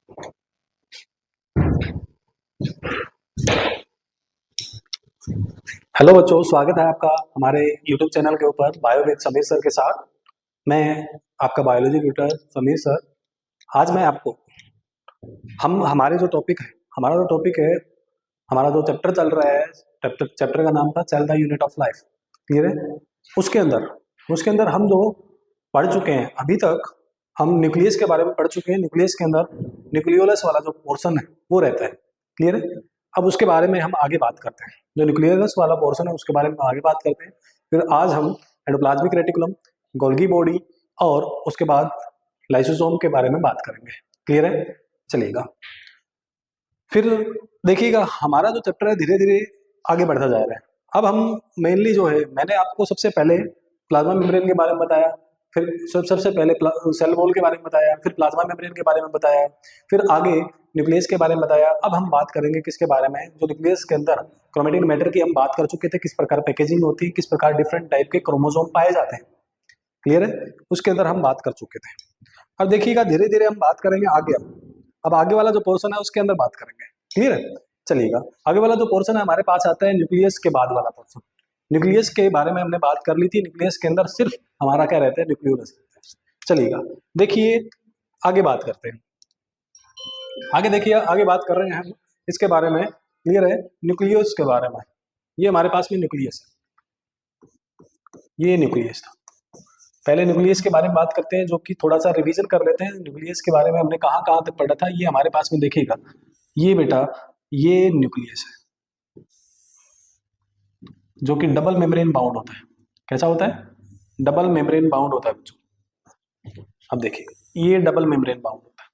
Hello बच्चों, स्वागत है आपका हमारे YouTube चैनल के ऊपर बायो विद समीर सर के साथ। मैं आपका बायोलॉजी ट्यूटर समीर सर। आज मैं आपको हम हमारे जो टॉपिक है हमारा जो टॉपिक है हमारा जो चैप्टर चल रहा है, चैप्टर का नाम था cell the unit of life. Clear है? उसके अंदर उसके अंदर हम जो पढ़ चुके हैं अभी तक, हम न्यूक्लियस के बारे में पढ़ चुके हैं। न्यूक्लियस के अंदर न्यूक्लियोलस वाला जो पोर्शन है वो रहता है। क्लियर है? अब उसके बारे में हम आगे बात करते हैं। जो न्यूक्लियोलस वाला पोर्शन है उसके बारे में आगे बात करते हैं। फिर आज हम एंडोप्लाज्मिक रेटिकुलम, गोल्गी बॉडी और उसके बाद लाइसोसोम के बारे में बात करेंगे। क्लियर है? चलिएगा। फिर देखिएगा, हमारा जो चैप्टर है धीरे धीरे आगे बढ़ता जा रहा है। अब हम मेनली जो है, मैंने आपको सबसे पहले प्लाज्मा मेम्ब्रेन के बारे में बताया, फिर सबसे पहले सेल वॉल के बारे में बताया, फिर प्लाज्मा मेम्ब्रेन के बारे में बताया, फिर आगे न्यूक्लियस के बारे में बताया। अब हम बात करेंगे किसके बारे में, जो न्यूक्लियस के अंदर क्रोमेटिन मैटर की हम बात कर चुके थे, किस प्रकार पैकेजिंग होती है, किस प्रकार डिफरेंट टाइप के क्रोमोसोम पाए जाते हैं। क्लियर है? उसके अंदर हम बात कर चुके थे। अब देखिएगा, धीरे धीरे हम बात करेंगे आगे। अब आगे वाला जो पोर्शन है उसके अंदर बात करेंगे। क्लियर है? चलिएगा, आगे वाला जो पोर्शन है हमारे पास आता है न्यूक्लियस के बाद वाला पोर्शन। न्यूक्लियस के बारे में हमने बात कर ली थी। न्यूक्लियस के अंदर सिर्फ हमारा क्या रहता है, न्यूक्लियोलस रहता है। चलिएगा, देखिए आगे बात करते हैं। आगे देखिए, आगे बात कर रहे हैं हम इसके बारे में। क्लियर है? न्यूक्लियस के बारे में। ये हमारे पास में न्यूक्लियस है, ये न्यूक्लियस था। पहले न्यूक्लियस के बारे में बात करते हैं, जो कि थोड़ा सा रिवीजन कर लेते हैं। न्यूक्लियस के बारे में हमने कहाँ कहाँ तक पढ़ा था। ये हमारे पास में देखिएगा, ये बेटा, ये न्यूक्लियस है जो कि डबल मेम्ब्रेन बाउंड होता है। कैसा होता है? डबल मेम्ब्रेन बाउंड होता है बच्चों। अब देखिए, ये डबल मेम्ब्रेन बाउंड होता है।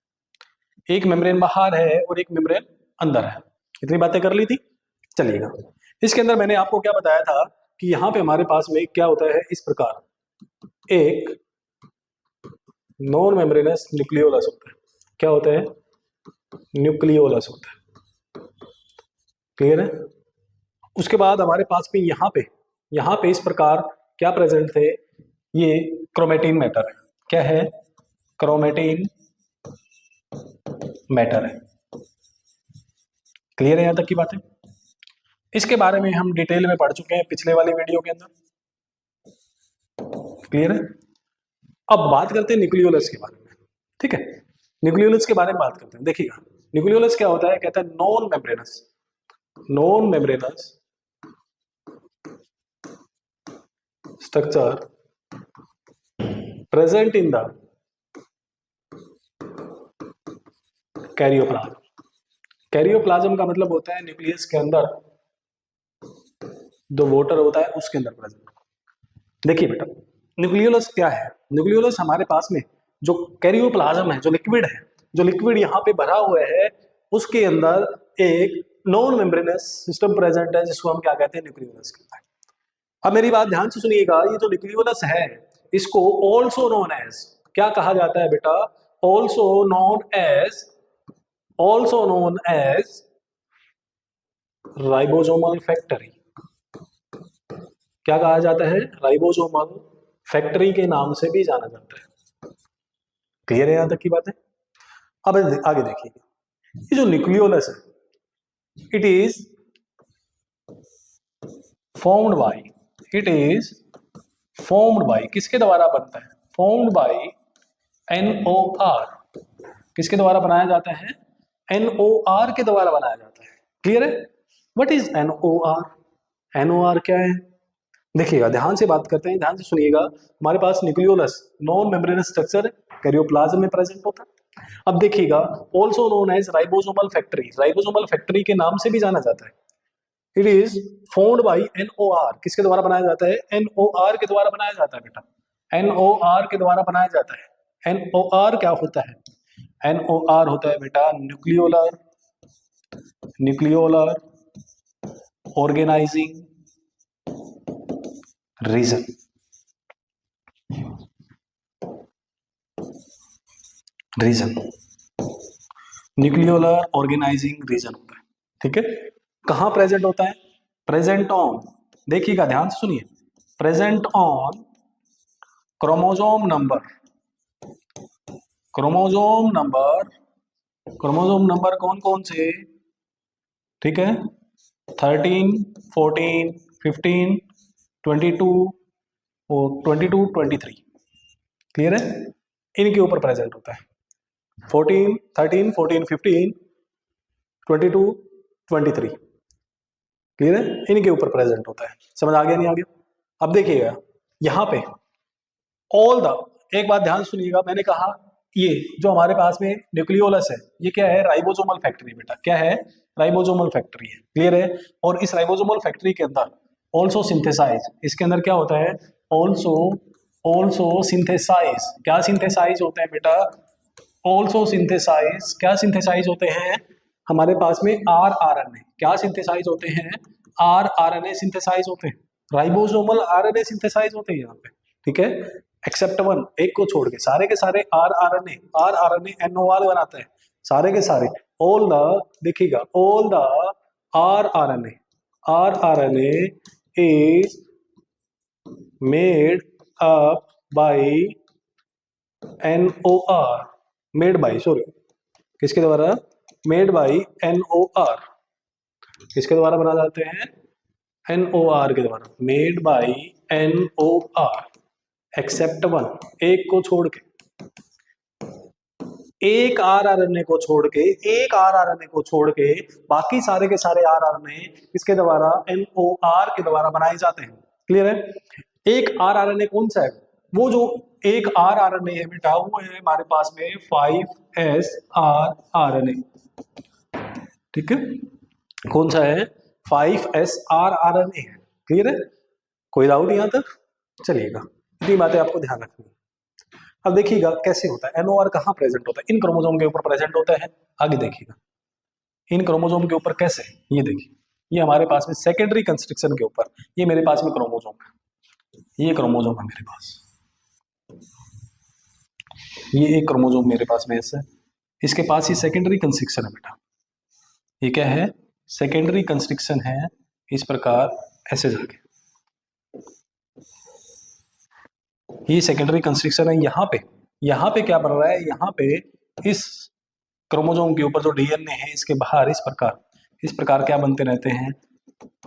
एक मेम्ब्रेन बाहर है और एक मेम्ब्रेन अंदर है। इतनी बातें कर ली थी। चलिएगा, इसके अंदर मैंने आपको क्या बताया था कि यहाँ पे हमारे पास में क्या होता है, इस प्रकार एक नॉन मेम्ब्रेनस न्यूक्लियोलस होता है। क्या होता है? न्यूक्लियोलस होता है। क्लियर है? उसके बाद हमारे पास में यहाँ पे इस प्रकार क्या प्रेजेंट थे, ये क्रोमेटिन मैटर है। क्या है? क्रोमेटिन मैटर है। क्लियर है यहां तक की बातें? इसके बारे में हम डिटेल में पढ़ चुके हैं पिछले वाली वीडियो के अंदर। क्लियर है? अब बात करते हैं न्यूक्लियोलस के बारे में। ठीक है, न्यूक्लियोलस के बारे में बात करते हैं। देखिएगा, न्यूक्लियोलस क्या होता है, कहता है non membranous structure present in the karyoplasm. Karyoplasm का मतलब होता है न्यूक्लियस के अंदर जो वाटर होता है उसके अंदर प्रेजेंट। देखिए बेटा, न्यूक्लियोलस क्या है? न्यूक्लियोलस हमारे पास में जो कैरियोप्लाज्म है, जो लिक्विड यहाँ पे भरा हुआ है, उसके अंदर एक नॉन मेम्ब्रेनस सिस्टम प्रेजेंट है, जिसको हम क्या कहते हैं, न्यूक्लियोलस कहते हैं। अब मेरी बात ध्यान से सुनिएगा, ये जो न्यूक्लियोलस है इसको ऑल्सो नोन एज क्या कहा जाता है बेटा? Also known as ribosomal factory. क्या कहा जाता है? राइबोसोमल फैक्ट्री के नाम से भी जाना जाता है। क्लियर है यहां तक की बात है? अब आगे देखिए, ये जो न्यूक्लियोलस है, इट इज फॉर्म्ड बाय किसके द्वारा बनता है? Formed by NOR। किसके द्वारा बनाया जाता है? NOR के द्वारा बनाया जाता है। क्लियर है? What is NOR? NOR क्या है? देखिएगा, ध्यान से बात करते हैं, ध्यान से सुनिएगा। हमारे पास nucleolus non membranous structure karyoplasm में प्रेजेंट होता है। अब देखिएगा, also known as ribosomal factory के नाम से भी जाना जाता है। It is formed by NOR। किसके द्वारा बनाया जाता है? NOR के द्वारा बनाया जाता है बेटा। NOR के द्वारा बनाया जाता है। NOR क्या होता है? NOR होता है बेटा nucleolar organizing region. Nucleolar organizing region होता है। ठीक है? कहां प्रेजेंट होता है? प्रेजेंट ऑन, देखिएगा ध्यान से सुनिए, present on chromosome number chromosome number कौन कौन से, ठीक है, 13, 14, 15, 22 और 22, 23, क्लियर है, इनके ऊपर प्रेजेंट होता है। 14, 13, 14, 15, 22, 23, क्लियर है, इनके ऊपर प्रेजेंट होता है। समझ आ गया नहीं आ गया? अब देखिएगा यहां पे ऑल द, एक बात ध्यान सुनिएगा, मैंने कहा ये जो हमारे पास में न्यूक्लियोलस है ये क्या है, राइबोसोमल फैक्ट्री बेटा, क्या है, राइबोसोमल फैक्ट्री है, क्लियर है। और इस राइबोसोमल फैक्ट्री के अंदर ऑल्सो सिंथेसाइज, इसके अंदर क्या होता है, ऑल्सो ऑल्सो सिंथेसाइज, क्या सिंथेसाइज होते हैं बेटा, ऑल्सो सिंथेसाइज, क्या सिंथेसाइज होते हैं, हमारे पास में आर आर एन ए, क्या सिंथेसाइज होते हैं, R R N A synthesize होते हैं, ribosomal R N A synthesize होते हैं यहाँ पे, ठीक है, एक्सेप्ट वन, एक को छोड़ के सारे R R N A, R R N A N O R बनाता है, सारे के सारे, ऑल द, देखिएगा all the R R N A, R R N A is made up by N O R, made by, sorry, किसके द्वारा, made by N O R, किसके द्वारा बना जाते हैं, एन ओ आर के द्वारा, made by N O R, except one, एक को छोड़ के, एक आर आर एन ए को छोड़ के, एक आर आर एन ए को छोड़ के बाकी सारे के सारे आर आर एन ए किसके द्वारा, एन ओ आर के द्वारा बनाए जाते हैं, क्लियर है। एक आर आर एन ए कौन सा है, वो जो एक आर आर एन ए है बेटा, वो है हमारे पास में 5s आर आर एन ए, ठीक है, कौन सा है, 5s आर आर एन ए है, क्लियर है, कोई डाउट यहां तक, चलिएगा, इतनी बातें आपको ध्यान रखनी है। अब देखिएगा कैसे होता है, एनओआर कहाँ प्रेजेंट होता है, इन क्रोमोसोम के ऊपर प्रेजेंट होता है, आगे देखिएगा इन क्रोमोसोम के ऊपर कैसे, ये देखिए, ये हमारे पास में सेकेंडरी कंस्ट्रक्शन के ऊपर, ये मेरे पास में क्रोमोसोम है, ये क्रोमोसोम है मेरे पास, ये एक क्रोमोसोम मेरे पास में ऐसा है, इसके पास ये सेकेंडरी कंस्ट्रक्शन है बेटा, ये क्या है, सेकेंडरी कंस्ट्रक्शन है, इस प्रकार ऐसे जाके, ये सेकेंडरी कंस्ट्रक्शन है, यहाँ पे क्या बन रहा है, यहाँ पे इस क्रोमोसोम के ऊपर जो डीएनए है इसके बाहर इस प्रकार क्या बनते रहते हैं,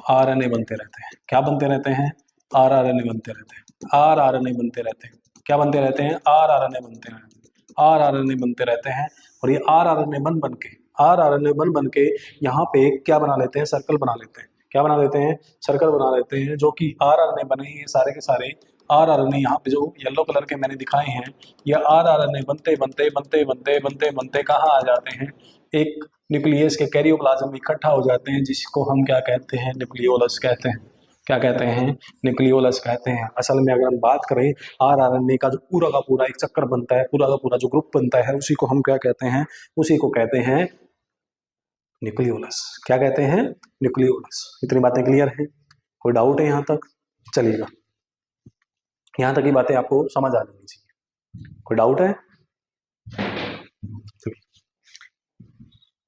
आरएनए बनते रहते हैं, क्या बनते रहते हैं, आरआरएनए बनते रहते हैं, आरआरएनए बनते रहते हैं, क्या बनते रहते हैं, आरआरएनए बनते रहते हैं, आरआरएनए बनते रहते हैं, और ये आरआरएनए बन के यहाँ पे क्या बना लेते हैं, सर्कल बना लेते हैं, क्या बना लेते हैं, सर्कल बना लेते हैं, जो कि आरआरएनए बने, ये सारे के सारे आरआरएनए यहाँ पे जो येलो कलर के मैंने दिखाए हैं, ये आरआरएनए बनते बनते बनते बनते बनते बनते कहाँ आ जाते हैं, एक न्यूक्लियस के कैरियोप्लाज्म में इकट्ठा हो जाते हैं, जिसको हम क्या कहते हैं, न्यूक्लियोलस कहते हैं, क्या कहते हैं, न्यूक्लियोलस कहते हैं। असल में अगर हम बात करें आरआरएनए का जो पूरा का पूरा एक चक्कर बनता है, पूरा का पूरा जो ग्रुप बनता है, उसी को हम क्या कहते हैं, उसी को कहते हैं न्यूक्लियोलस, क्या कहते हैं, न्यूक्लियोलस। इतनी बातें क्लियर हैं, कोई डाउट है यहाँ तक, चलिएगा, यहाँ तक की बातें आपको समझ आ जानी चाहिए, कोई डाउट है, चलिए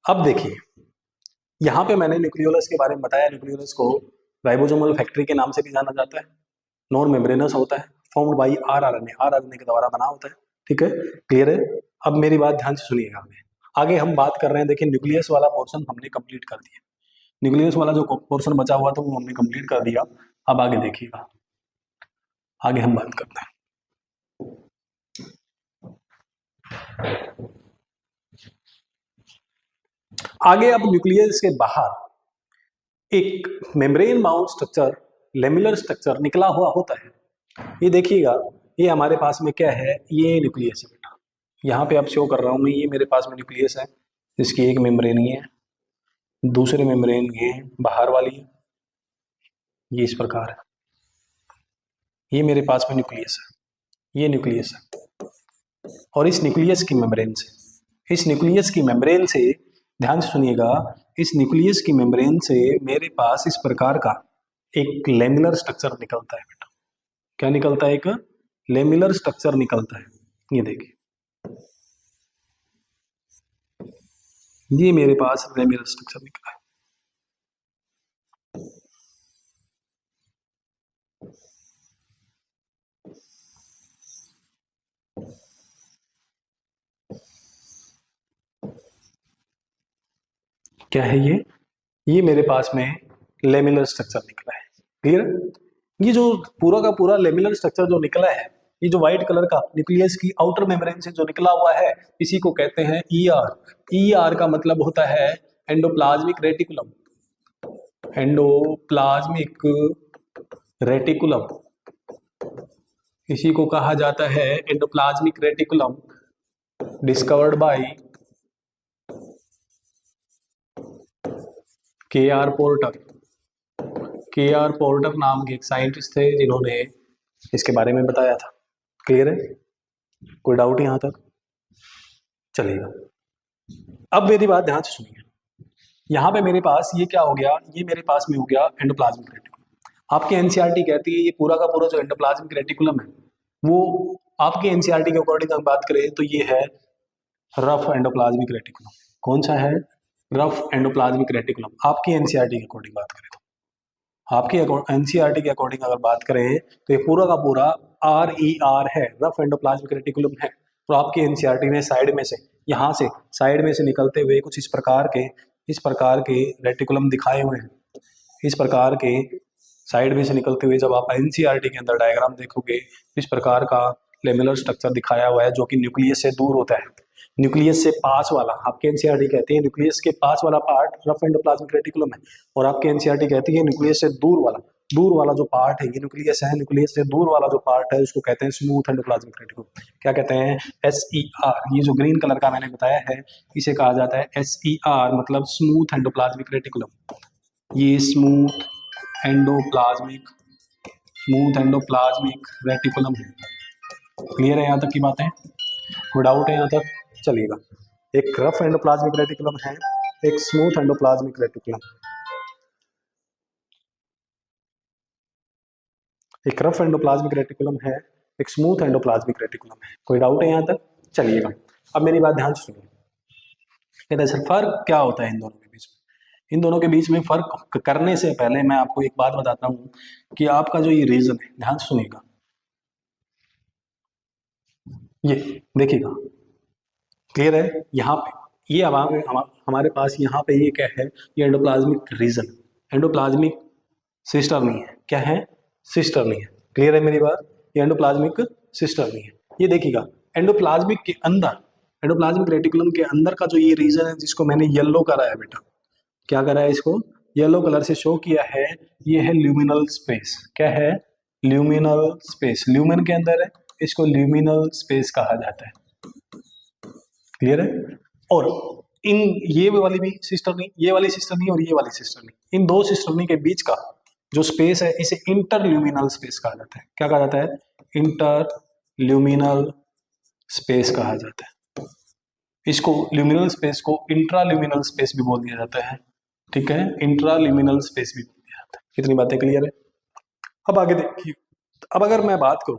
अब देखिए, यहाँ पे मैंने न्यूक्लियोलस के बारे में बताया, न्यूक्लियोलस को राइबोसोमल फैक्ट्री के नाम से भी जाना जाता है, नॉन मेम्ब्रेनस होता है, फॉर्म्ड बाई आरआरएनए के द्वारा बना होता है, ठीक है, क्लियर है। अब मेरी बात ध्यान से सुनिएगा, हमें आगे हम बात कर रहे हैं, देखिए न्यूक्लियस वाला पोर्शन हमने कंप्लीट कर दिया, न्यूक्लियस वाला जो पोर्शन बचा हुआ था वो हमने कंप्लीट कर दिया, अब आगे देखिएगा, आगे हम बात करते हैं, आगे अब न्यूक्लियस के बाहर एक membrane bound structure, lamellar structure निकला हुआ होता है, ये देखिएगा, ये हमारे पास में क्या है, ये न्यूक्लियस है बेटा, यहाँ पे आप शो कर रहा हूँ मैं, ये मेरे पास में न्यूक्लियस है, इसकी एक मेम्ब्रेन ये है, दूसरे मेम्ब्रेन ये है, बाहर वाली है, ये इस प्रकार है, ये मेरे पास में न्यूक्लियस है, ये न्यूक्लियस है, और इस न्यूक्लियस की मेम्ब्रेन से, इस न्यूक्लियस की मेम्ब्रेन से, ध्यान से सुनिएगा, इस न्यूक्लियस की मेम्ब्रेन से मेरे पास इस प्रकार का एक लेमिलर स्ट्रक्चर निकलता है बेटा, क्या निकलता है, एक लेमिलर स्ट्रक्चर निकलता है, ये देखिए, ये मेरे पास लेमिलर स्ट्रक्चर निकला है, क्या है ये मेरे पास में लेमिनर स्ट्रक्चर निकला है। क्लियर। ये जो पूरा का पूरा लेमिनर स्ट्रक्चर जो निकला है, ये जो व्हाइट कलर का न्यूक्लियस की आउटर मेम्ब्रेन से जो निकला हुआ है, इसी को कहते हैं ईआर। ईआर का मतलब होता है एंडोप्लाज्मिक रेटिकुलम। एंडोप्लाज्मिक रेटिकुलम, इसी को कहा जाता है endoplasmic reticulum, discovered by KR. Porter. KR. Porter नाम के एक साइंटिस्ट थे जिन्होंने इसके बारे में बताया था। क्लियर है? कोई डाउट यहां तक? चलिएगा, अब मेरी बात ध्यान से सुनिए। यहाँ पे मेरे पास ये क्या हो गया, ये मेरे पास में हो गया एंडोप्लाज्मिक रेटिकुलम। आपकी एनसीईआरटी कहती है ये पूरा का पूरा जो एंडोप्लाज्मिक रेटिकुलम है, वो आपके एनसीईआरटी के अकॉर्डिंग हम बात करें तो ये है रफ एंडोप्लाज्मिक रेटिकुलम। कौन सा है? Rough endoplasmic reticulum. आपकी एनसीईआरटी के अकॉर्डिंग बात करें तो, आपकी एनसीईआरटी के अकॉर्डिंग अगर बात करें तो ये पूरा का पूरा RER है, रफ एंडोप्लाज्मिक रेटिकुलम है। तो आपकी एनसीईआरटी ने साइड में से, यहाँ से साइड में से निकलते हुए कुछ इस प्रकार के रेटिकुलम दिखाए हुए हैं। इस प्रकार के साइड में से निकलते हुए जब आप एनसीईआरटी के अंदर डायग्राम देखोगे, इस प्रकार का लेमिनर स्ट्रक्चर दिखाया हुआ है जो कि न्यूक्लियस से दूर होता है। न्यूक्लियस से पास वाला, आपके एनसीईआरटी कहती है न्यूक्लियस के पास वाला पार्ट रफ एंडोप्लाज्मिक रेटिकुलम है, और आपके एनसीईआरटी कहती है न्यूक्लियस से दूर वाला जो पार्ट है, ये न्यूक्लियस है, न्यूक्लियस से दूर वाला जो पार्ट है उसको कहते हैं स्मूथ एंडोप्लाज्मिक रेटिकुलम। क्या कहते हैं? SER। ये जो ग्रीन कलर का मैंने बताया है, इसे कहा जाता है SER, मतलब स्मूथ एंडोप्लाज्मिक रेटिकुलम। ये स्मूथ एंडोप्लाज्मिक रेटिकुलम है। क्लियर है यहाँ तक की बातें? कोई डाउट है यहाँ तक? चलिएगा, एक रफ एंडोप्लाज्मिक रेटिकुलम है, एक स्मूथ एंडोप्लाज्मिक रेटिकुलम। एक रफ एंडोप्लाज्मिक रेटिकुलम है, एक स्मूथ एंडोप्लाज्मिक रेटिकुलम है। कोई डाउट है यहाँ तक? चलिएगा, अब मेरी बात ध्यान से सुनिए। कहते हैं सर फर्क क्या होता है इन दोनों के बीच में? इन दोनों के बीच में फर्क करने से पहले मैं आपको एक बात बताता हूँ कि आपका जो ये रीजन है, ध्यान से सुनिएगा, ये देखिएगा। क्लियर है? यहाँ पे ये हमारे पास यहाँ पे ये क्या है, ये एंडोप्लाज्मिक रीजन, एंडोप्लाज्मिक सिस्टर नहीं है। क्या है? सिस्टर नहीं है। क्लियर है मेरी बात? ये एंडोप्लाज्मिक सिस्टर नहीं है। ये देखिएगा, एंडोप्लाज्मिक के अंदर, एंडोप्लाज्मिक रेटिकुलम के अंदर का जो ये रीजन है जिसको मैंने येलो करा है बेटा, क्या करा है, इसको येलो कलर से शो किया है, ये है ल्यूमिनल स्पेस। क्या है? Luminal space. ल्यूमिन के अंदर है, इसको ल्यूमिनल स्पेस कहा जाता है। क्लियर है? और इन ये वाली भी सिस्टर नहीं, ये वाली सिस्टर नहीं और ये वाली सिस्टर नहीं, इन दो सिस्टर नहीं के बीच का जो स्पेस है इसे इंटरल्यूमिनल स्पेस कहा जाता है। क्या कहा जाता है? इंटरल्यूमिनल स्पेस कहा जाता है। इसको ल्यूमिनल स्पेस को इंट्राल्यूमिनल स्पेस भी बोल दिया जाता है। ठीक है? इंट्राल्यूमिनल स्पेस भी बोल दिया जाता है। कितनी बातें क्लियर है? अब आगे देखिए, अब अगर मैं बात करूं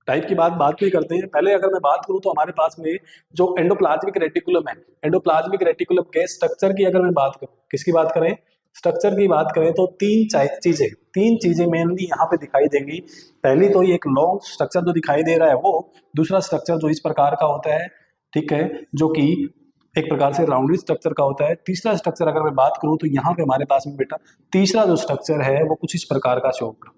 टाइप की बात भी करते हैं। पहले अगर मैं बात करूं तो हमारे पास में जो एंडोप्लाज्मिक रेटिकुलम है, एंडोप्लाज्मिक रेटिकुलम के स्ट्रक्चर की अगर मैं बात करूं, किसकी बात करें? स्ट्रक्चर की बात करें तो तीन चीजें मेनली यहाँ पे दिखाई देंगी। पहली तो ये एक लॉन्ग स्ट्रक्चर जो दिखाई दे रहा है वो, दूसरा स्ट्रक्चर जो इस प्रकार का होता है, ठीक है, जो कि एक प्रकार से राउंडेड स्ट्रक्चर का होता है। तीसरा स्ट्रक्चर अगर मैं बात करूं तो यहाँ पे हमारे पास में बेटा तीसरा जो स्ट्रक्चर है वो कुछ इस प्रकार का शो होगा।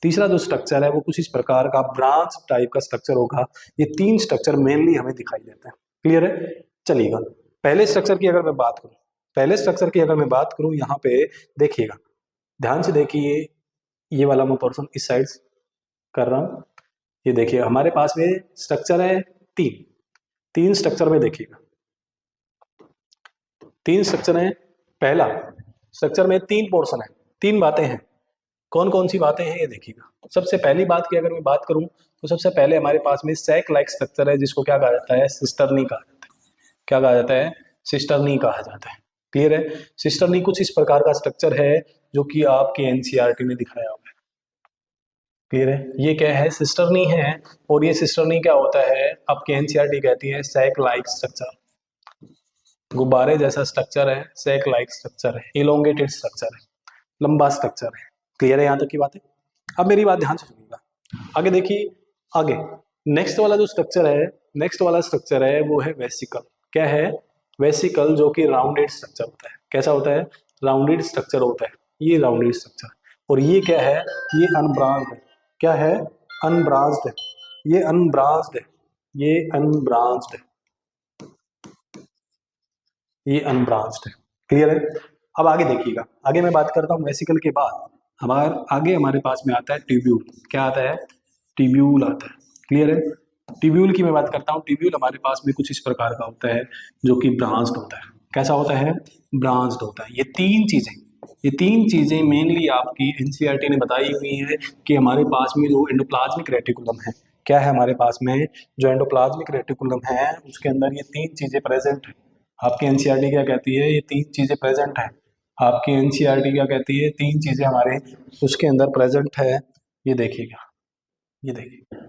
तीसरा जो स्ट्रक्चर है वो कुछ इस प्रकार का ब्रांच टाइप का स्ट्रक्चर होगा। ये तीन स्ट्रक्चर मेनली हमें दिखाई देते हैं। क्लियर है? चलिएगा, पहले स्ट्रक्चर की अगर मैं बात करूं, यहाँ पे देखिएगा, ध्यान से देखिए, ये वाला मैं पोर्शन इस साइड कर रहा हूं। ये देखिए हमारे पास में स्ट्रक्चर है तीन स्ट्रक्चर में देखिएगा, तीन स्ट्रक्चर है। पहला स्ट्रक्चर में तीन पोर्शन है, तीन बातें हैं। कौन कौन सी बातें हैं ये देखिएगा। सबसे पहली बात की अगर मैं बात करूं तो सबसे पहले हमारे पास में सैक लाइक स्ट्रक्चर है, जिसको क्या कहा जाता है? सिस्टर्नी कहा जाता है। क्या कहा जाता है? सिस्टर्नी कहा जाता है। क्लियर है? सिस्टर्नी कुछ इस प्रकार का स्ट्रक्चर है जो कि आपके एनसीईआरटी में दिखाया हुआ है। क्लियर है? ये क्या है? सिस्टर्नी है। और ये सिस्टर्नी क्या होता है? आपके एनसीईआरटी कहती है सैक लाइक स्ट्रक्चर, गुब्बारे जैसा स्ट्रक्चर है, सैक लाइक स्ट्रक्चर है, इलोंगेटेड स्ट्रक्चर है, लंबा स्ट्रक्चर है। क्लियर है यहाँ तक की बातें? अब मेरी बात ध्यान से सुनिएगा, आगे देखिए। आगे नेक्स्ट वाला स्ट्रक्चर है वो है वेसिकल। क्या है? वेसिकल, जो कि राउंडेड स्ट्रक्चर होता है। कैसा होता है, राउंडेड स्ट्रक्चर होता है, ये राउंडेड स्ट्रक्चर। और ये क्या है, ये अनब्रांच्ड है। क्या है, अनब्रांच्ड है, ये अनब्रांच्ड है, ये अनब्रांच्ड है, ये अनब्रांच्ड है। क्लियर है। अब आगे देखिएगा, आगे मैं बात करता हूँ वेसिकल के बाद आगे हमारे पास में आता है ट्यूब्यूल। क्या आता है, ट्यूब्यूल आता है। क्लियर है। ट्यूब्यूल की मैं बात करता हूँ, ट्यूब्यूल हमारे पास में कुछ इस प्रकार का होता है जो कि ब्रांच्ड होता है। कैसा होता है, ब्रांच्ड होता है। ये तीन चीजें मेनली आपकी एनसीईआरटी ने बताई हुई है कि हमारे पास में जो एंडोप्लाज्मिक रेटिकुलम है, क्या है हमारे पास में, जो एंडोप्लाज्मिक रेटिकुलम है उसके अंदर ये तीन चीजें प्रेजेंट है। आपकी एनसीईआरटी क्या कहती है, ये तीन चीजें प्रेजेंट है। आपकी एनसीईआरटी क्या कहती है, तीन चीजें हमारे उसके अंदर प्रेजेंट है। ये देखिएगा, ये देखिए,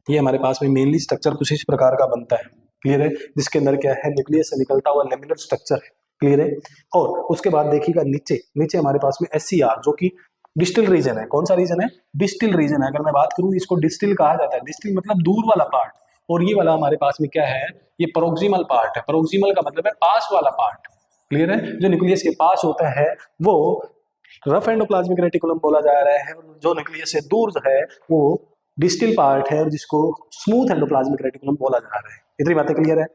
ये हमारे पास में मेनली स्ट्रक्चर कुछ इस प्रकार का बनता है। क्लियर है। जिसके अंदर क्या है, न्यूक्लियस से निकलता हुआ लेमिनर स्ट्रक्चर है। क्लियर है। और उसके बाद देखिएगा नीचे नीचे हमारे पास में एससीआर जो कि डिस्टिल रीजन है। कौन सा रीजन है, डिस्टिल रीजन है। अगर मैं बात करूं, इसको डिस्टिल कहा जाता है। डिस्टिल मतलब दूर वाला पार्ट, और ये वाला हमारे पास में क्या है, ये प्रोक्सिमल पार्ट है। प्रोक्सिमल का मतलब है पास वाला पार्ट। क्लियर है। जो न्यूक्लियस के पास होता है वो रफ एंडोप्लाज्मिक रेटिकुलम बोला जा रहा है, और जो न्यूक्लियस से दूर जो है वो डिस्टिल पार्ट है, और जिसको स्मूथ एंडोप्लाज्मिक रेटिकुलम बोला जा रहा है। इतनी बातें क्लियर है।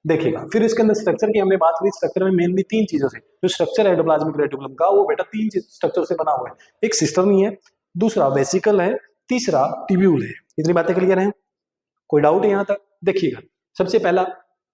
देखिएगा, फिर इसके अंदर स्ट्रक्चर की हमने बात की। स्ट्रक्चर में मेनली तीन चीजों से, जो स्ट्रक्चर है एंडोप्लाज्मिक रेटिकुलम का, वो बेटा तीन स्ट्रक्चर से बना हुआ है। एक सिस्टर्नी है, दूसरा वेसिकल है, तीसरा ट्यूब्यूल है। इतनी बातें क्लियर है। कोई डाउट है यहां तक। देखिएगा, सबसे पहला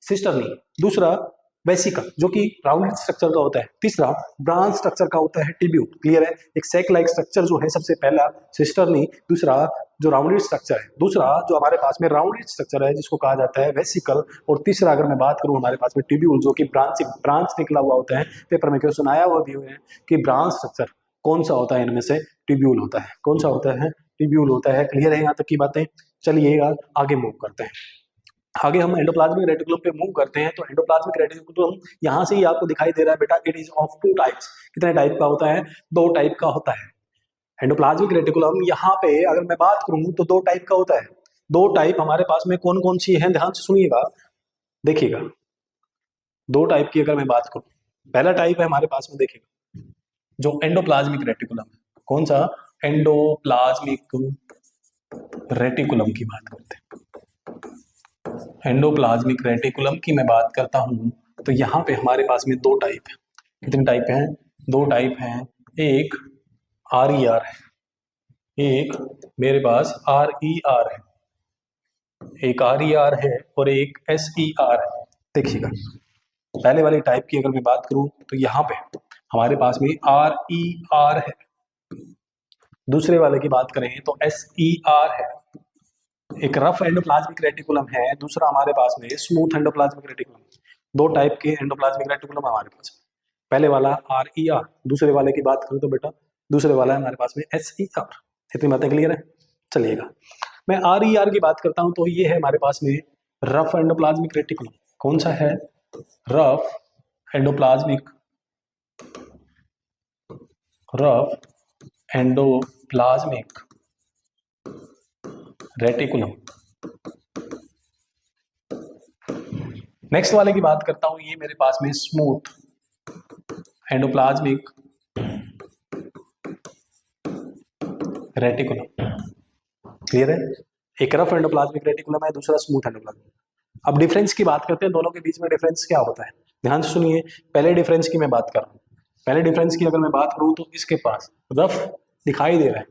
सिस्टर्नी, दूसरा वेसिकल जो कि राउंड स्ट्रक्चर का होता है, तीसरा ब्रांच स्ट्रक्चर का होता है ट्यूब्यूल। क्लियर है। एक सेक लाइक स्ट्रक्चर जो है, सबसे पहला सिस्टर्नी, दूसरा जो राउंडेड स्ट्रक्चर है, दूसरा जो हमारे पास में राउंडेड स्ट्रक्चर है जिसको कहा जाता है वेसिकल, और तीसरा अगर मैं बात करूं हमारे पास में ट्यूब्यूल जो कि ब्रांच निकला हुआ होता है। पेपर में क्वेश्चन आया हुआ भी हुआ है कि ब्रांच स्ट्रक्चर कौन सा होता है, इनमें से ट्यूब्यूल होता है। कौन सा होता है, ट्यूब्यूल होता है। क्लियर है यहाँ तक की बातें। चलिएगा आगे मूव करते हैं। आगे हम एंडोप्लाज्मिक रेटिकुलम पे मूव करते हैं। तो एंडोप्लाज्मिक रेटिकुलम यहाँ से ही आपको दिखाई दे रहा है बेटा, it is of two types. कितने टाइप का होता है, दो टाइप का होता है। एंडोप्लाज्मिक रेटिकुलम यहाँ पे अगर मैं बात करूं तो दो टाइप का होता है। दो टाइप हमारे पास में कौन कौन सी है, ध्यान से सुनिएगा। देखिएगा, दो टाइप की अगर मैं बात करूं, पहला टाइप है हमारे पास में, देखिएगा, जो एंडोप्लाज्मिक रेटिकुलम है। कौन सा, एंडोप्लाज्मिक रेटिकुलम की बात करते हैं। एंडोप्लाज्मिक रेटिकुलम की मैं बात करता हूं तो यहाँ पे हमारे पास में दो टाइप है। कितने टाइप हैं, दो टाइप हैं। एक आर ई आर है, एक मेरे पास आर ई आर है, एक आर ई आर है और एक एस ई आर है। देखिएगा, पहले वाली टाइप की अगर मैं बात करूं तो यहाँ पे हमारे पास में आर ई आर है, दूसरे वाले की बात करें तो एस ई आर है। एक रफ एंडोप्लाज्मिक रेटिकुलम है, दूसरा हमारे पास में स्मूथ एंडोप्लाज्मिक रेटिकुलम। दो टाइप के एंडोप्लाज्मिक रेटिकुलम हमारे पास। पहले वाला आर ई आर, दूसरे वाले की बात करूं तो बेटा दूसरे वाला है हमारे पास में एस ई आर। इतनी बातें क्लियर है। चलिएगा, मैं आर ई आर की बात करता हूं तो ये है हमारे पास में रफ एंडोप्लाज्मिक रेटिकुलम। कौन सा है, rough endoplasmic, rough endoplasmic reticulum. Next वाले की बात करता हूं, ये मेरे पास में स्मूथ एंडोप्लाज्मिक रेटिकुलम। क्लियर है। एक रफ एंडोप्लाज्मिक रेटिकुलम है, दूसरा स्मूथ एंडोप्लाज्मिक। अब डिफरेंस की बात करते हैं, दोनों के बीच में डिफरेंस क्या होता है, ध्यान से सुनिए। पहले डिफरेंस की मैं बात कर रहा हूँ। पहले डिफरेंस की अगर मैं बात करूँ तो इसके पास रफ दिखाई दे रहा है,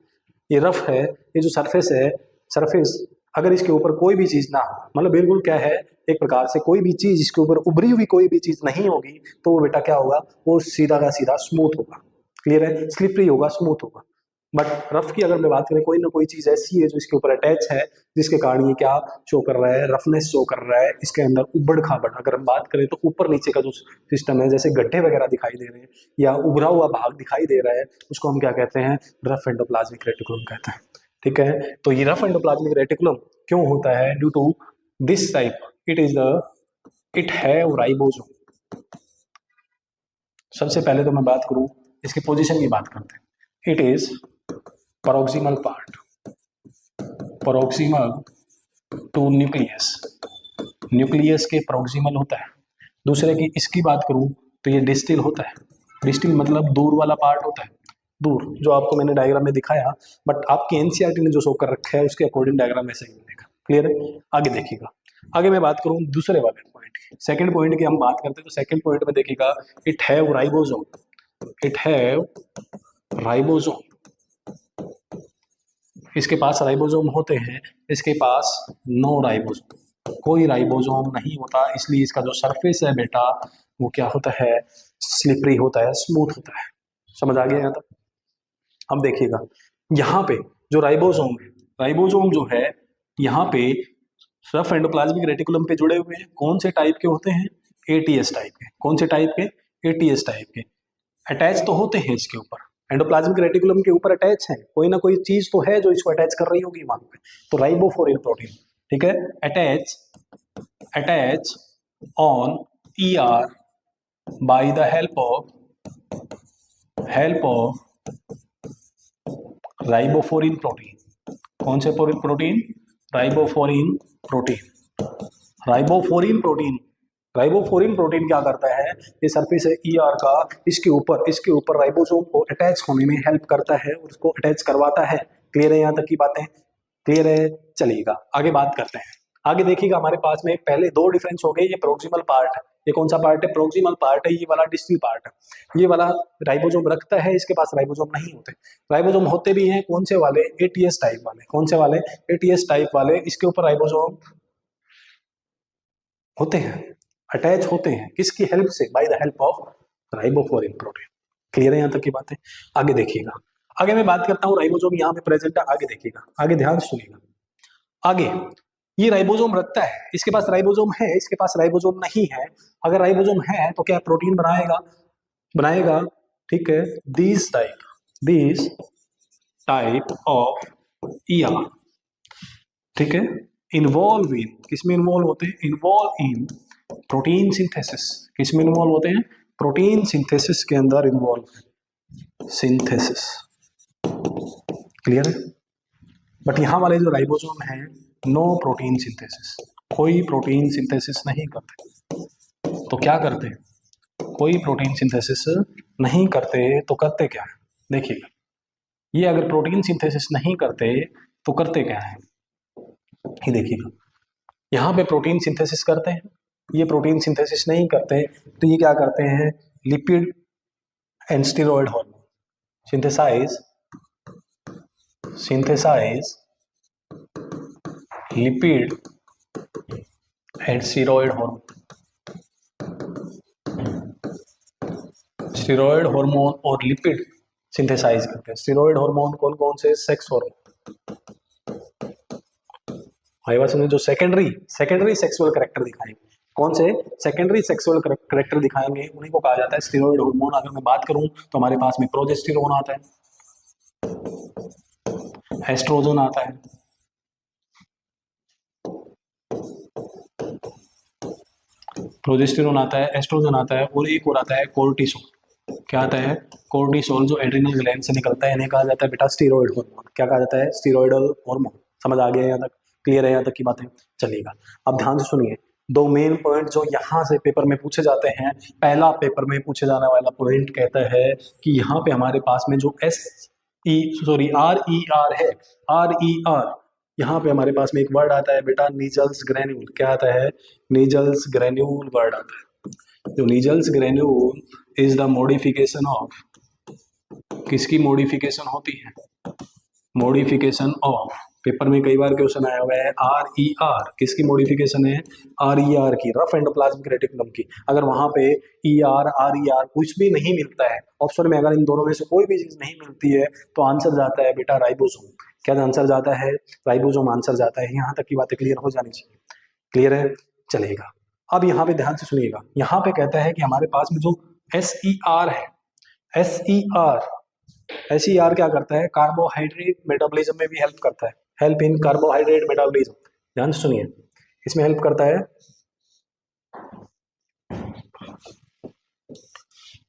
ये रफ है, ये जो सरफेस है, सरफेस अगर इसके ऊपर कोई भी चीज ना हो, मतलब बिल्कुल क्या है, एक प्रकार से कोई भी चीज इसके ऊपर उभरी हुई कोई भी चीज नहीं होगी, तो वो बेटा क्या होगा, वो सीधा का सीधा स्मूथ होगा। क्लियर है। स्लिपरी होगा, स्मूथ होगा। बट रफ की अगर मैं बात करें, कोई ना कोई चीज ऐसी है जो इसके ऊपर अटैच है, जिसके कारण ये क्या शो कर रहा है, रफनेस शो कर रहा है। इसके अंदर उबड़ खाबड़ अगर हम बात करें तो ऊपर नीचे का जो सिस्टम है, जैसे गड्ढे वगैरह दिखाई दे रहे हैं या उभरा हुआ भाग दिखाई दे रहा है, उसको हम क्या कहते हैं, रफ एंडोप्लाज्मिक रेटिकुलम कहते हैं। ठीक है। तो ये रफ एंडोप्लाज्मिक रेटिकुलम क्यों होता है, due to this type, it have ribosome. सबसे पहले तो मैं बात करूं इसके पोजीशन की बात करते हैं। It is proximal part, proximal to nucleus, nucleus के प्रोक्सिमल होता है। दूसरे की इसकी बात करूं तो ये डिस्टिल होता है। डिस्टिल मतलब दूर वाला पार्ट होता है, दूर, जो आपको मैंने डायग्राम में दिखाया, बट आपकी एनसीईआरटी ने जो शो कर रखा है उसके अकॉर्डिंग डायग्राम ऐसे ही मिलेगा। क्लियर है? आगे देखिएगा। आगे मैं बात करूं दूसरे वाले पॉइंट की, सेकंड पॉइंट की हम बात करते हैं तो सेकंड पॉइंट में देखिएगा, it have ribosome, it have ribosome, इसके पास राइबोसोम होते हैं, इसके पास नो राइबोसोम, कोई राइबोसोम नहीं होता, इसलिए इसका जो सरफेस है बेटा वो क्या होता है, स्लिपरी होता है, स्मूथ होता है। समझ आ गया यहाँ तक? अब देखिएगा यहाँ पे जो राइबोसोम है, राइबोसोम जो है यहाँ पे रफ एंडोप्लाज्मिक रेटिकुलम पे जुड़े हुए हैं, कौन से टाइप के होते हैं, एटीएस टाइप के। कौन से टाइप के? एटीएस टाइप के। अटैच तो होते हैं इसके ऊपर, एंडोप्लाज्मिक रेटिकुलम के ऊपर अटैच है, कोई ना कोई चीज तो है जो इसको अटैच कर रही होगी वहां पे, तो राइबोफोरिल प्रोटीन, ठीक है, attach, attach on ER by the help of ribophorin protein. कौन से protein? Ribophorin protein. Ribophorin protein, ribophorin protein क्या करता है, ये सरफेस है ईआर का, इसके ऊपर राइबोसोम को अटैच होने में हेल्प करता है और उसको अटैच करवाता है। क्लियर है? यहाँ तक की बातें क्लियर है? चलिएगा आगे बात करते हैं। आगे देखिएगा हमारे पास में पहले दो डिफरेंस हो गए, ये प्रोक्सिमल पार्ट है, ये कौन सा पार्ट है, प्रोक्सिमल पार्ट है, ये वाला डिस्टल पार्ट है। ये वाला राइबोसोम रखता है, इसके पास राइबोसोम नहीं होते, राइबोसोम होते भी हैं, कौन से वाले, एटीएस टाइप वाले। कौन से वाले? एटीएस टाइप वाले, इसके ऊपर राइबोसोम होते हैं, अटैच होते हैं, किसकी हेल्प से? By the help of ribophorin protein. Clear है यहाँ तक की बातें? आगे देखिएगा, आगे मैं बात करता हूँ राइबोसोम यहाँ पे प्रेजेंट है, आगे देखिएगा, आगे ध्यान से सुनिएगा। आगे ये राइबोसोम रखता है, इसके पास राइबोसोम है, इसके पास राइबोसोम नहीं है। अगर राइबोसोम है तो क्या प्रोटीन बनाएगा? बनाएगा, ठीक है। दिस टाइप ऑफ ईआर, ठीक है, इन्वॉल्व इन, किसमें इन्वॉल्व होते हैं? Involve in protein synthesis. किसमें इन्वॉल्व होते हैं? प्रोटीन सिंथेसिस के अंदर इन्वॉल्व, सिंथेसिस। क्लियर है? बट यहां वाले जो राइबोसोम है, नो प्रोटीन सिंथेसिस, कोई प्रोटीन सिंथेसिस नहीं करते। तो क्या करते हैं? कोई प्रोटीन सिंथेसिस नहीं करते तो करते क्या है? देखिएगा, ये अगर प्रोटीन सिंथेसिस नहीं करते तो करते क्या है, ये देखिएगा, यहाँ पे प्रोटीन सिंथेसिस करते हैं, ये प्रोटीन सिंथेसिस नहीं करते, तो ये क्या करते हैं, lipid and steroid hormone synthesize lipid and steroid hormone, steroid hormone और लिपिड सिंथेसाइज करते हैं। स्टेरॉयड हार्मोन कौन कौन से? सेक्स हार्मोन, हमारे पास में जो सेकेंडरी सेक्सुअल करेक्टर दिखाएंगे, कौन से? सेकेंडरी सेक्सुअल करेक्टर दिखाएंगे, उन्हीं को कहा जाता है स्टेरॉयड हार्मोन। अगर मैं बात करूं तो हमारे पास में प्रोजेस्टेरोन आता है, एस्ट्रोजन आता है, प्रोजेस्टेरोन आता है, एस्ट्रोजन आता है, और एक और आता है कोर्टिसोल। क्या आता है? कोर्टिसोल, जो एड्रिनल ग्लैंड से निकलता है, इन्हें कहा जाता है बेटा स्टीरॉयड हार्मोन। क्या कहा जाता है? Steroidal hormone. समझ आ गया यहाँ तक? क्लियर है यहाँ तक की बातें? चलिएगा अब ध्यान से सुनिए, दो मेन पॉइंट जो यहाँ से पेपर में पूछे जाते हैं। पहला पेपर में पूछे जाने वाला पॉइंट कहता है कि यहाँ पे हमारे पास में जो RER है, RER, यहाँ पे हमारे पास में एक वर्ड आता है बेटा, नीजल्स ग्रेन्यूल। क्या आता है? नीजल्स ग्रेन्यूल वर्ड आता है। जो Nissl's granule is the modification of, किसकी मॉडिफिकेशन होती है? मॉडिफिकेशन ऑफ, पेपर में कई बार क्वेश्चन आया हुआ है, RER किसकी मॉडिफिकेशन है? RER की, रफ एंडोप्लाज्मिक रेटिकुलम की। अगर वहां पे ER RER कुछ भी नहीं मिलता है ऑप्शन में, अगर इन दोनों में से कोई भी चीज नहीं मिलती है तो आंसर जाता है बेटा राइबोसोम। क्या आंसर जाता है? राइबोसोम आंसर जाता है। यहाँ तक की बातें क्लियर हो जानी चाहिए। क्लियर है? चलेगा अब यहाँ पे ध्यान से सुनिएगा, यहाँ पे कहता है कि हमारे पास में जो SER है, SER क्या करता है? कार्बोहाइड्रेट मेटाबॉलिज्म में भी हेल्प करता है, हेल्प इन कार्बोहाइड्रेट मेटाबॉलिज्म। ध्यान से सुनिए, इसमें हेल्प करता है,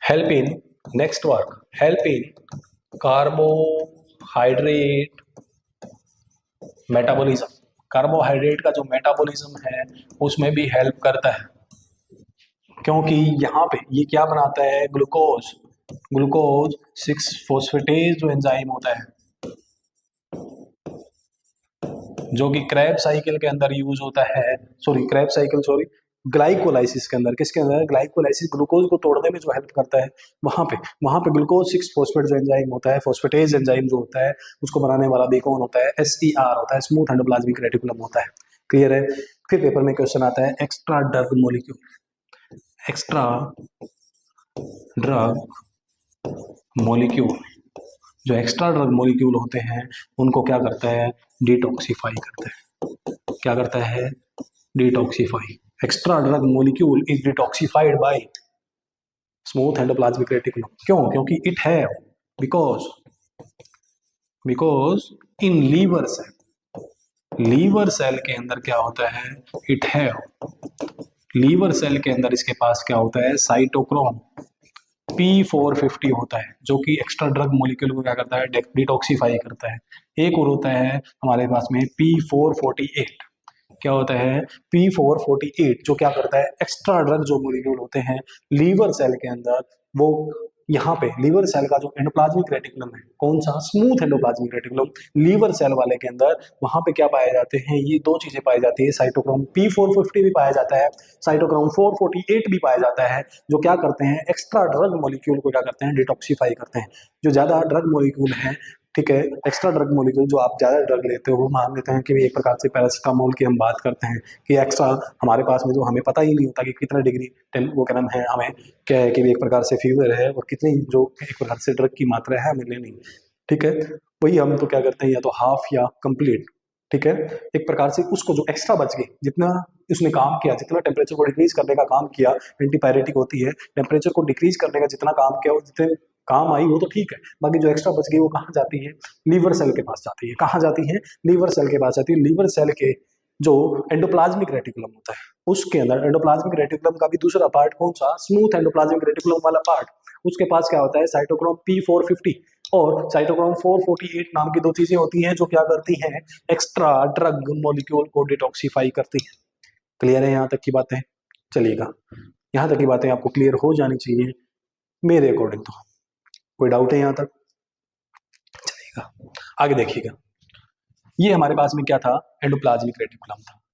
help in, next work, help in carbohydrate metabolism. Carbohydrate का जो मेटाबॉलिज्म है उसमें भी हेल्प करता है, क्योंकि यहाँ पे ये क्या बनाता है, ग्लूकोज, ग्लूकोज 6 फॉस्फेटेज जो एंजाइम होता है, जो कि क्रैब साइकिल के अंदर यूज होता है, ग्लाइकोलाइसिस के अंदर, किसके अंदर, ग्लाइकोलाइसिस, ग्लूकोज को तोड़ने में जो हेल्प करता है, वहां पे ग्लूकोज 6 फॉस्फेट जो एंजाइम होता है, फॉस्फेटेज एंजाइम जो होता है, उसको बनाने वाला भी कौन होता है, SER होता है, स्मूथ एंडोप्लाज्मिक रेटिकुलम होता है। क्लियर है। फिर पेपर में क्वेश्चन आता है extra drug molecule, extra drug molecule, जो एक्स्ट्रा ड्रग मॉलिक्यूल होते हैं उनको क्या करता है, डिटॉक्सिफाई करता है। क्या करता है, detoxify. Extra drug molecule is detoxified by smooth endoplasmic reticulum. क्यों, क्योंकि इट है, because because in liver cell के अंदर क्या होता है, इट है, लीवर सेल के अंदर इसके पास क्या होता है, साइटोक्रोम P450 होता है, जो कि एक्स्ट्रा ड्रग मॉलिक्यूल को क्या करता है, डिटॉक्सिफाई करता है। एक और होता है हमारे पास में P448, क्या होता है, P448, जो क्या करता है, एक्स्ट्रा ड्रग जो मॉलिक्यूल होते हैं लीवर सेल के अंदर, वो यहाँ पे लीवर सेल का जो एंडोप्लाज्मिक रेटिकुलम है, कौन सा, smooth endoplasmic reticulum, liver cell वाले के अंदर, वहां पे क्या पाए जाते हैं, ये दो चीजें पाई जाती है, साइटोक्रोम P450 भी पाया जाता है, साइटोक्रोम 448 भी पाया जाता है, जो क्या करते हैं, एक्स्ट्रा ड्रग मॉलिक्यूल को क्या करते हैं, डिटॉक्सिफाई करते हैं। जो ज्यादा ड्रग मॉलिक्यूल है, ठीक है, एक्स्ट्रा ड्रग मॉलिक्यूल जो आप ज्यादा ड्रग लेते हो, वो मान लेते हैं कि एक प्रकार से पैरासिटामोल की हम बात करते हैं कि एक्स्ट्रा हमारे पास में जो हमें पता ही नहीं होता कि कितना डिग्री वो क्या नाम है, हमें क्या है कि एक प्रकार से फीवर है और कितनी जो एक प्रकार से ड्रग की मात्रा है हमें लेनी, ठीक है, वही हम तो क्या करते हैं, या तो हाफ या कंप्लीट, ठीक है, एक प्रकार से उसको जो एक्स्ट्रा बच गई, जितना उसने काम किया, जितना टेम्परेचर को डिक्रीज करने का काम किया, एंटीपायरेटिक होती है, टेम्परेचर को डिक्रीज करने का जितना काम किया, वो जितने काम आई वो तो ठीक है, बाकी जो एक्स्ट्रा बच गई वो कहाँ जाती है, लीवर सेल के पास जाती है। कहाँ जाती है, लीवर सेल के पास जाती है। लीवर सेल के जो एंडोप्लाज्मिक रेटिकुलम होता है, उसके अंदर एंडोप्लाज्मिक रेटिकुलम का भी दूसरा पार्ट कौन सा, स्मूथ एंडोप्लाज्मिक रेटिकुलम वाला पार्ट, उसके पास क्या होता है, साइटोक्रोम P450 और साइटोक्रोम 448 नाम की दो चीजें होती हैं, जो क्या करती हैं, एक्स्ट्रा ड्रग मॉलिक्यूल को डिटॉक्सिफाई करती हैं। क्लियर है यहाँ तक की बातें, चलिएगा, यहाँ तक की बातें आपको क्लियर हो जानी चाहिए मेरे अकॉर्डिंग तो। कोई डाउट है यहाँ तक, चलिएगा आगे देखिएगा। ये हमारे पास में क्या था, एंडोप्लाज्मिक रेटिकुलम था।